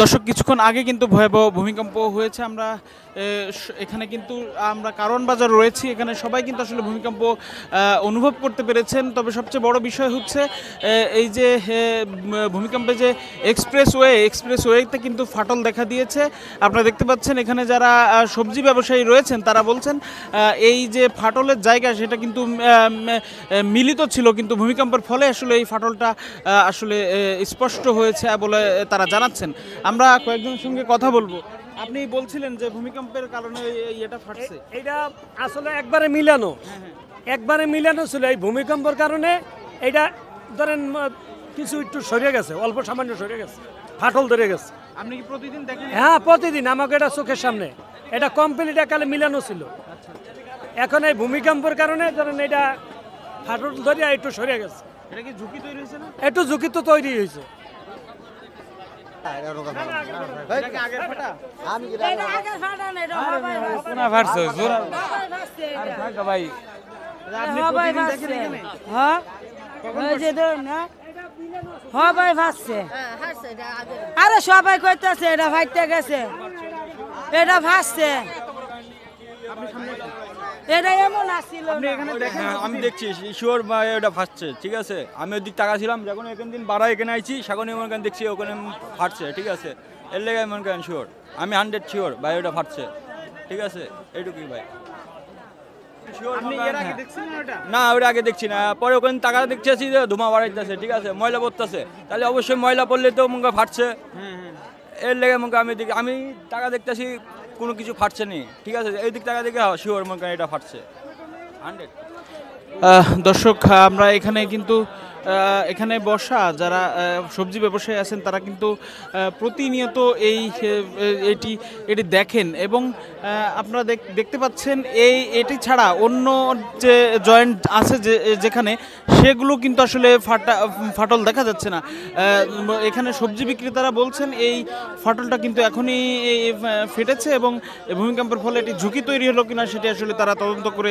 দর্শক কিছুক্ষণ আগে কিন্তু ভয়াবহ ভূমিকম্প হয়েছে। আমরা এখানে কিন্তু আমরা কারওয়ান বাজার রয়েছি, এখানে সবাই কিন্তু আসলে ভূমিকম্প অনুভব করতে পেরেছেন। তবে সবচেয়ে বড় বিষয় হচ্ছে এই যে ভূমিকম্পে যে এক্সপ্রেসওয়েতে কিন্তু ফাটল দেখা দিয়েছে। আপনারা দেখতে পাচ্ছেন এখানে যারা সবজি ব্যবসায়ী রয়েছেন তারা বলছেন এই যে ফাটলের জায়গা সেটা কিন্তু মিলিত ছিল, কিন্তু ভূমিকম্পের ফলে আসলে এই ফাটলটা আসলে স্পষ্ট হয়েছে বলে তারা জানাচ্ছেন। আমরা কয়েকজনের সঙ্গে কথা বলবো। আপনি বলছিলেন যে ভূমিকম্পের কারণে এটা ফাটছে। এটা আসলে একবারে মিলানো, একবারে মিলানো ছিল। এই ভূমিকম্পের কারণে এটা ধরেন কিছু একটু সরে গেছে, অল্প সামান্য সরে গেছে, ফাটল ধরে গেছে। আপনি কি প্রতিদিন দেখেন? হ্যাঁ, প্রতিদিন আমাকে এটা চোখের সামনে, এটা কমপ্লিট একালে মিলানো ছিল। এখন এই ভূমিকম্পের কারণে ধরেন এটা ফাটল ধরে একটু সরে গেছে। এটা কি ঝুঁকি তৈরি হয়েছে না? একটু ঝুঁকি তো তৈরি হয়েছে। এটা কি আগের ফাটা? কোনা ফাটছে জোর আর থাকা ভাই আপনি প্রতিদিন দেখেন এখানে? হ্যাঁ ভাই ভাসছে, আরে সবাই কইতাছে এটা ফাইটতে গেছে, এটা ভাসছে, এটা এমন আসছিল আপনি এখানে দেখেন? হ্যাঁ, আমি দেখছি শিওর ওটা ফাটছে। ঠিক আছে, আমি ওই দিক তাকাছিলাম, যখন এখান দিন বাড়া এখানে আইছি সেখানে মনে করেন দেখছি ওখানে ফাটছে। ঠিক আছে, এর লেগে মনে করেন শিওর, আমি 100 শিওর ভাই ওটা ফাটছে। ঠিক আছে, এইটুকুই ভাই। আপনি এর আগে দেখছেন না ওটা? না, ওটা আগে দেখছি না, পরে ওখানে টাকা দেখতেছি যে ধোঁয়া বাড়াইতেছে। ঠিক আছে, ময়লা পড়তেছে, তাহলে অবশ্যই ময়লা পড়লে তো মনে ফাটছে। এর লেগে মনে আমি টাকা দেখতেছি কোনো কিছু ফাটছে নি। ঠিক আছে, এই দিক টাকা দেখে শিওর মনে করেন এটা ফাটছে 100। দর্শক আমরা এখানে কিন্তু এখানে বসা যারা সবজি ব্যবসায়ী আছেন তারা কিন্তু প্রতিনিয়ত এটি দেখেন এবং আপনারা দেখতে পাচ্ছেন এটি ছাড়া অন্য যে জয়েন্ট আছে যেখানে সেগুলো কিন্তু আসলে ফাটল দেখা যাচ্ছে না। এখানে সবজি বিক্রেতারা বলছেন এই ফাটলটা কিন্তু এখনই ফেটেছে এবং ভূমিকম্পের ফলে এটি ঝুঁকি তৈরি হলো কিনা সেটি আসলে তারা তদন্ত করে